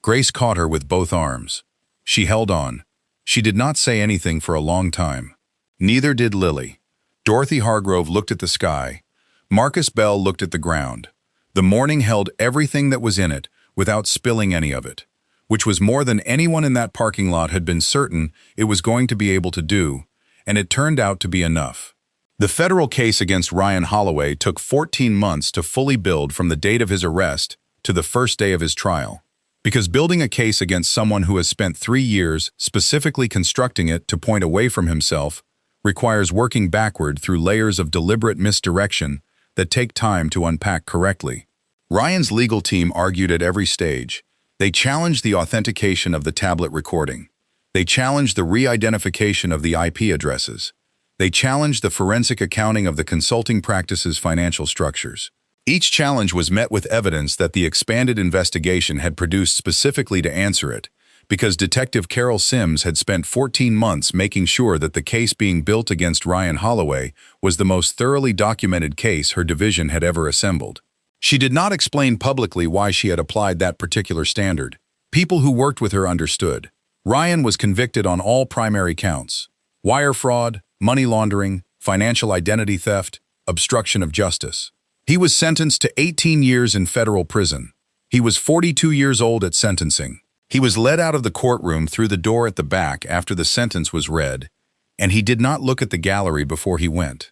Grace caught her with both arms. She held on. She did not say anything for a long time. Neither did Lily. Dorothy Hargrove looked at the sky. Marcus Bell looked at the ground. The morning held everything that was in it without spilling any of it, which was more than anyone in that parking lot had been certain it was going to be able to do, and it turned out to be enough. The federal case against Ryan Holloway took 14 months to fully build from the date of his arrest to the first day of his trial. Because building a case against someone who has spent 3 years specifically constructing it to point away from himself requires working backward through layers of deliberate misdirection that take time to unpack correctly. Ryan's legal team argued at every stage. They challenged the authentication of the tablet recording. They challenged the re-identification of the IP addresses. They challenged the forensic accounting of the consulting practice's financial structures. Each challenge was met with evidence that the expanded investigation had produced specifically to answer it, because Detective Carol Sims had spent 14 months making sure that the case being built against Ryan Holloway was the most thoroughly documented case her division had ever assembled. She did not explain publicly why she had applied that particular standard. People who worked with her understood. Ryan was convicted on all primary counts: wire fraud, money laundering, financial identity theft, obstruction of justice. He was sentenced to 18 years in federal prison. He was 42 years old at sentencing. He was led out of the courtroom through the door at the back after the sentence was read, and he did not look at the gallery before he went.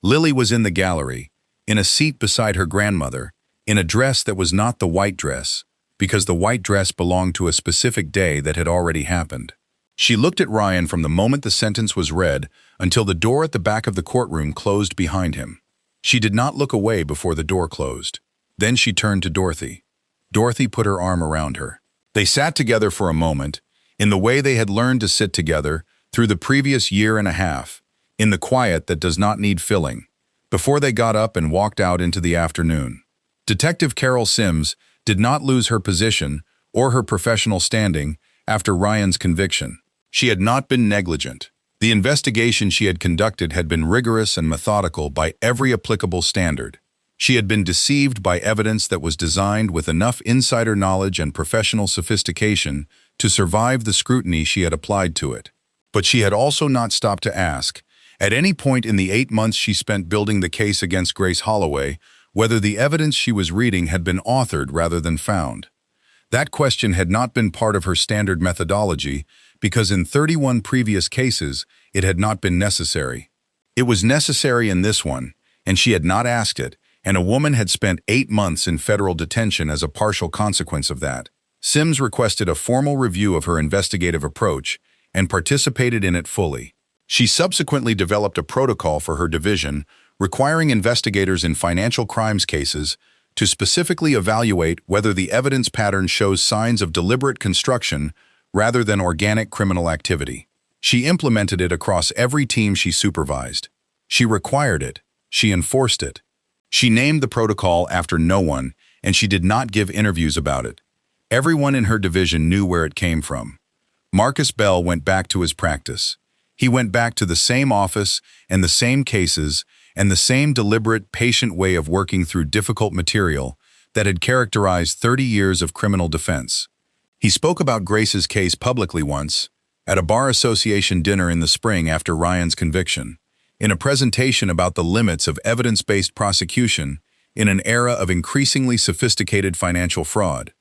Lily was in the gallery, in a seat beside her grandmother, in a dress that was not the white dress, because the white dress belonged to a specific day that had already happened. She looked at Ryan from the moment the sentence was read until the door at the back of the courtroom closed behind him. She did not look away before the door closed. Then she turned to Dorothy. Dorothy put her arm around her. They sat together for a moment, in the way they had learned to sit together through the previous year and a half, in the quiet that does not need filling, before they got up and walked out into the afternoon. Detective Carol Sims did not lose her position or her professional standing after Ryan's conviction. She had not been negligent. The investigation she had conducted had been rigorous and methodical by every applicable standard. She had been deceived by evidence that was designed with enough insider knowledge and professional sophistication to survive the scrutiny she had applied to it. But she had also not stopped to ask, at any point in the 8 months she spent building the case against Grace Holloway, whether the evidence she was reading had been authored rather than found. That question had not been part of her standard methodology because in 31 previous cases, it had not been necessary. It was necessary in this one, and she had not asked it, and a woman had spent 8 months in federal detention as a partial consequence of that. Sims requested a formal review of her investigative approach and participated in it fully. She subsequently developed a protocol for her division, requiring investigators in financial crimes cases to specifically evaluate whether the evidence pattern shows signs of deliberate construction rather than organic criminal activity. She implemented it across every team she supervised. She required it. She enforced it. She named the protocol after no one, and she did not give interviews about it. Everyone in her division knew where it came from. Marcus Bell went back to his practice. He went back to the same office and the same cases and the same deliberate, patient way of working through difficult material that had characterized 30 years of criminal defense. He spoke about Grace's case publicly once, at a bar association dinner in the spring after Ryan's conviction, in a presentation about the limits of evidence-based prosecution in an era of increasingly sophisticated financial fraud.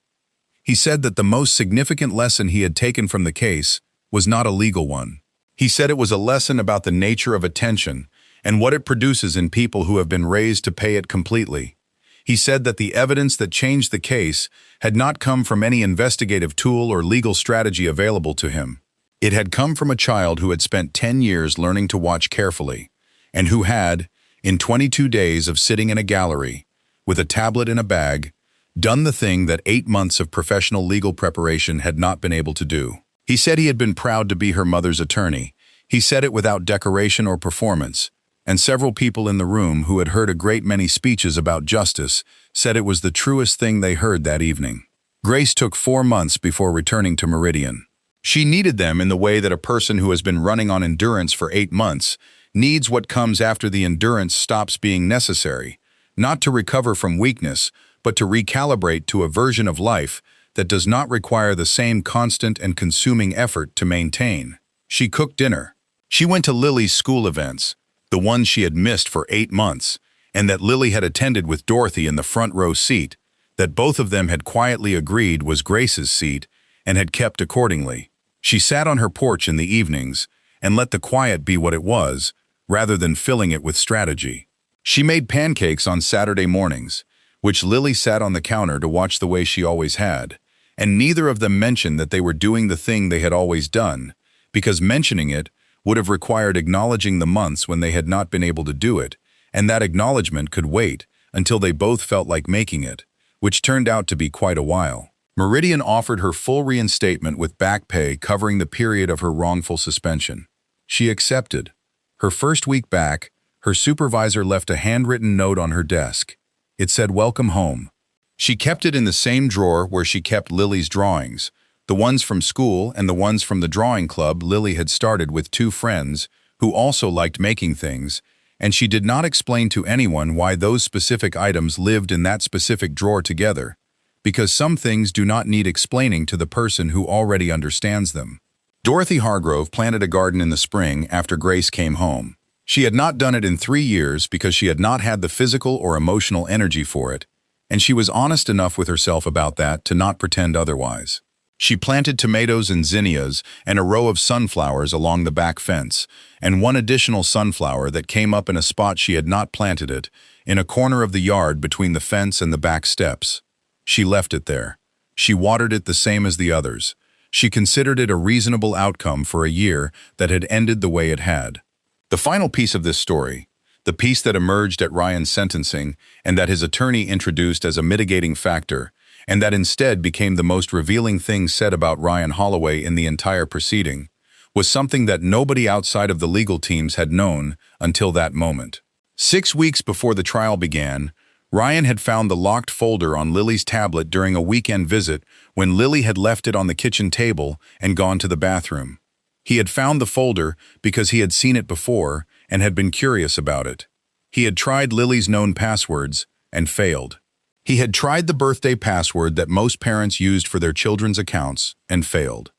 He said that the most significant lesson he had taken from the case was not a legal one. He said it was a lesson about the nature of attention and what it produces in people who have been raised to pay it completely. He said that the evidence that changed the case had not come from any investigative tool or legal strategy available to him. It had come from a child who had spent 10 years learning to watch carefully, and who had, in 22 days of sitting in a gallery, with a tablet in a bag, done the thing that 8 months of professional legal preparation had not been able to do. He said he had been proud to be her mother's attorney. He said it without decoration or performance, and several people in the room who had heard a great many speeches about justice said it was the truest thing they heard that evening. Grace took 4 months before returning to Meridian. She needed them in the way that a person who has been running on endurance for 8 months needs what comes after the endurance stops being necessary, not to recover from weakness, but to recalibrate to a version of life that does not require the same constant and consuming effort to maintain. She cooked dinner. She went to Lily's school events, the ones she had missed for 8 months, and that Lily had attended with Dorothy in the front row seat, that both of them had quietly agreed was Grace's seat and had kept accordingly. She sat on her porch in the evenings and let the quiet be what it was, rather than filling it with strategy. She made pancakes on Saturday mornings, which Lily sat on the counter to watch the way she always had, and neither of them mentioned that they were doing the thing they had always done, because mentioning it would have required acknowledging the months when they had not been able to do it, and that acknowledgement could wait until they both felt like making it, which turned out to be quite a while. Meridian offered her full reinstatement with back pay covering the period of her wrongful suspension. She accepted. Her first week back, her supervisor left a handwritten note on her desk. It said, "Welcome home." She kept it in the same drawer where she kept Lily's drawings, the ones from school and the ones from the drawing club Lily had started with 2 friends who also liked making things, and she did not explain to anyone why those specific items lived in that specific drawer together, because some things do not need explaining to the person who already understands them. Dorothy Hargrove planted a garden in the spring after Grace came home. She had not done it in 3 years because she had not had the physical or emotional energy for it, and she was honest enough with herself about that to not pretend otherwise. She planted tomatoes and zinnias and a row of sunflowers along the back fence, and one additional sunflower that came up in a spot she had not planted it, in a corner of the yard between the fence and the back steps. She left it there. She watered it the same as the others. She considered it a reasonable outcome for a year that had ended the way it had. The final piece of this story, the piece that emerged at Ryan's sentencing and that his attorney introduced as a mitigating factor, and that instead became the most revealing thing said about Ryan Holloway in the entire proceeding, was something that nobody outside of the legal teams had known until that moment. 6 weeks before the trial began, Ryan had found the locked folder on Lily's tablet during a weekend visit when Lily had left it on the kitchen table and gone to the bathroom. He had found the folder because he had seen it before and had been curious about it. He had tried Lily's known passwords and failed. He had tried the birthday password that most parents used for their children's accounts and failed.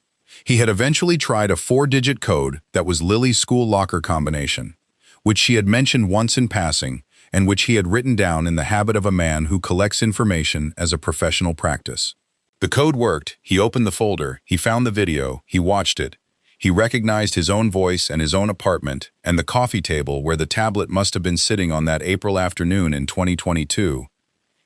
He had eventually tried a 4-digit code that was Lily's school locker combination, which she had mentioned once in passing and which he had written down in the habit of a man who collects information as a professional practice. The code worked. He opened the folder, he found the video, he watched it. He recognized his own voice and his own apartment and the coffee table where the tablet must have been sitting on that April afternoon in 2022,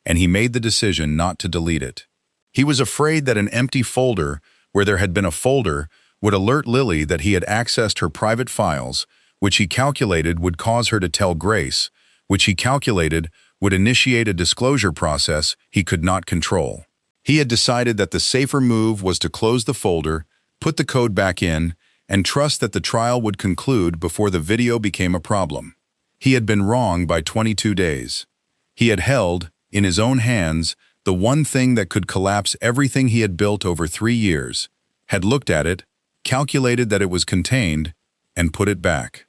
and he made the decision not to delete it. He was afraid that an empty folder where there had been a folder would alert Lily that he had accessed her private files, which he calculated would cause her to tell Grace, which he calculated would initiate a disclosure process he could not control. He had decided that the safer move was to close the folder, put the code back in, and trust that the trial would conclude before the video became a problem. He had been wrong by 22 days. He had held, in his own hands, the one thing that could collapse everything he had built over 3 years, had looked at it, calculated that it was contained, and put it back.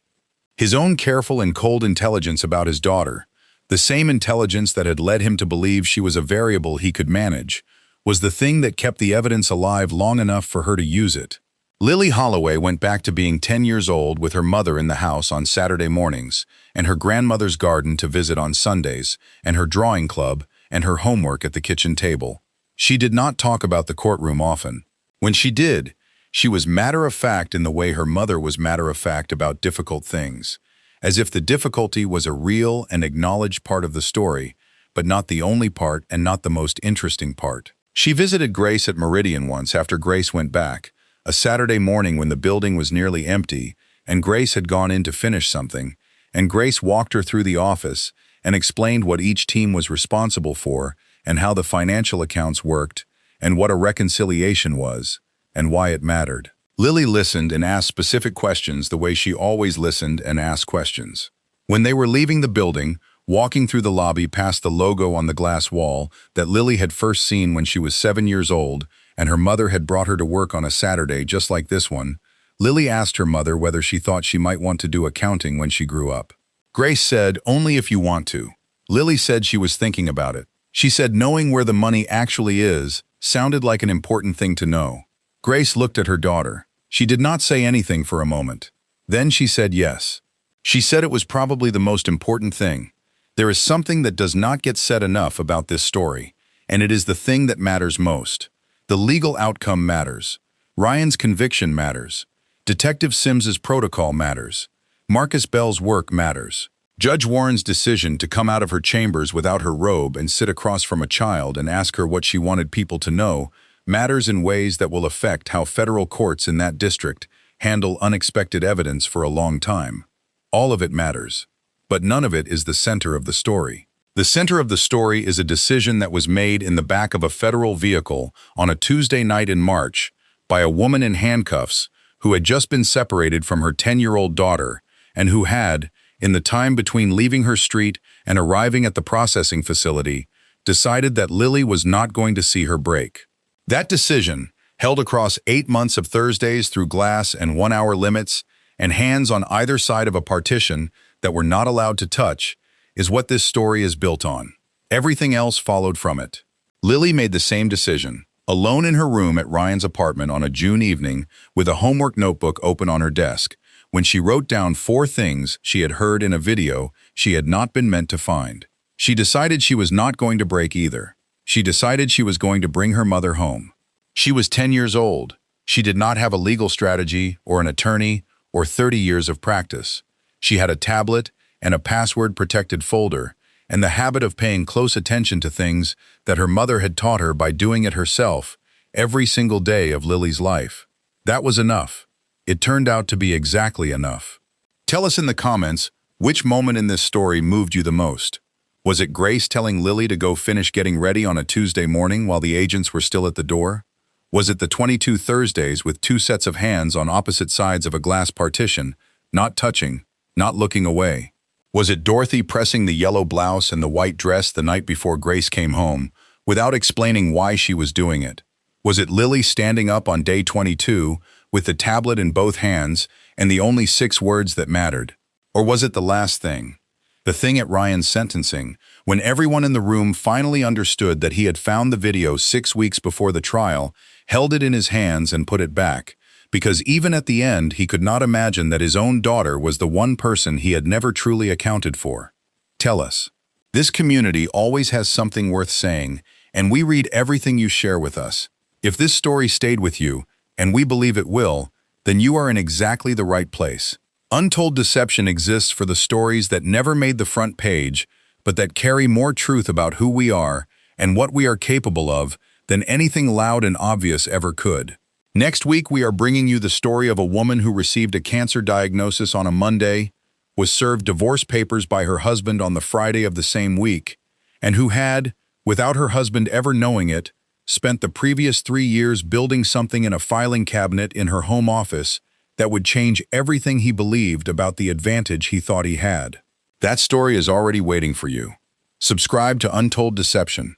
His own careful and cold intelligence about his daughter, the same intelligence that had led him to believe she was a variable he could manage, was the thing that kept the evidence alive long enough for her to use it. Lily Holloway went back to being 10 years old with her mother in the house on Saturday mornings, and her grandmother's garden to visit on Sundays, and her drawing club, and her homework at the kitchen table. She did not talk about the courtroom often. When she did, she was matter-of-fact in the way her mother was matter-of-fact about difficult things, as if the difficulty was a real and acknowledged part of the story, but not the only part and not the most interesting part. She visited Grace at Meridian once after Grace went back, a Saturday morning when the building was nearly empty, and Grace had gone in to finish something, and Grace walked her through the office and explained what each team was responsible for and how the financial accounts worked and what a reconciliation was and why it mattered. Lily listened and asked specific questions the way she always listened and asked questions. When they were leaving the building, walking through the lobby past the logo on the glass wall that Lily had first seen when she was 7 years old and her mother had brought her to work on a Saturday just like this one, Lily asked her mother whether she thought she might want to do accounting when she grew up. Grace said, "Only if you want to." Lily said she was thinking about it. She said knowing where the money actually is sounded like an important thing to know. Grace looked at her daughter. She did not say anything for a moment. Then she said yes. She said it was probably the most important thing. There is something that does not get said enough about this story, and it is the thing that matters most. The legal outcome matters. Ryan's conviction matters. Detective Sims's protocol matters. Marcus Bell's work matters. Judge Warren's decision to come out of her chambers without her robe and sit across from a child and ask her what she wanted people to know matters in ways that will affect how federal courts in that district handle unexpected evidence for a long time. All of it matters, but none of it is the center of the story. The center of the story is a decision that was made in the back of a federal vehicle on a Tuesday night in March by a woman in handcuffs who had just been separated from her 10-year-old daughter and who had, in the time between leaving her street and arriving at the processing facility, decided that Lily was not going to see her break. That decision, held across 8 months of Thursdays through glass and 1-hour limits and hands on either side of a partition that were not allowed to touch, is what this story is built on. Everything else followed from it. Lily made the same decision, alone in her room at Ryan's apartment on a June evening with a homework notebook open on her desk, when she wrote down 4 things she had heard in a video she had not been meant to find. She decided she was not going to break either. She decided she was going to bring her mother home. She was 10 years old. She did not have a legal strategy or an attorney or 30 years of practice. She had a tablet and a password-protected folder and the habit of paying close attention to things that her mother had taught her by doing it herself every single day of Lily's life. That was enough. It turned out to be exactly enough. Tell us in the comments which moment in this story moved you the most. Was it Grace telling Lily to go finish getting ready on a Tuesday morning while the agents were still at the door? Was it the 22 Thursdays with 2 sets of hands on opposite sides of a glass partition, not touching, not looking away? Was it Dorothy pressing the yellow blouse and the white dress the night before Grace came home, without explaining why she was doing it? Was it Lily standing up on day 22 with the tablet in both hands and the only 6 words that mattered? Or was it the last thing? The thing at Ryan's sentencing, when everyone in the room finally understood that he had found the video 6 weeks before the trial, held it in his hands and put it back, because even at the end he could not imagine that his own daughter was the one person he had never truly accounted for. Tell us. This community always has something worth saying, and we read everything you share with us. If this story stayed with you, and we believe it will, then you are in exactly the right place. Untold Deception exists for the stories that never made the front page, but that carry more truth about who we are and what we are capable of than anything loud and obvious ever could. Next week, we are bringing you the story of a woman who received a cancer diagnosis on a Monday, was served divorce papers by her husband on the Friday of the same week, and who had, without her husband ever knowing it, spent the previous 3 years building something in a filing cabinet in her home office that would change everything he believed about the advantage he thought he had. That story is already waiting for you. Subscribe to Untold Deception.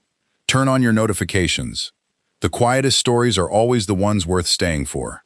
Turn on your notifications. The quietest stories are always the ones worth staying for.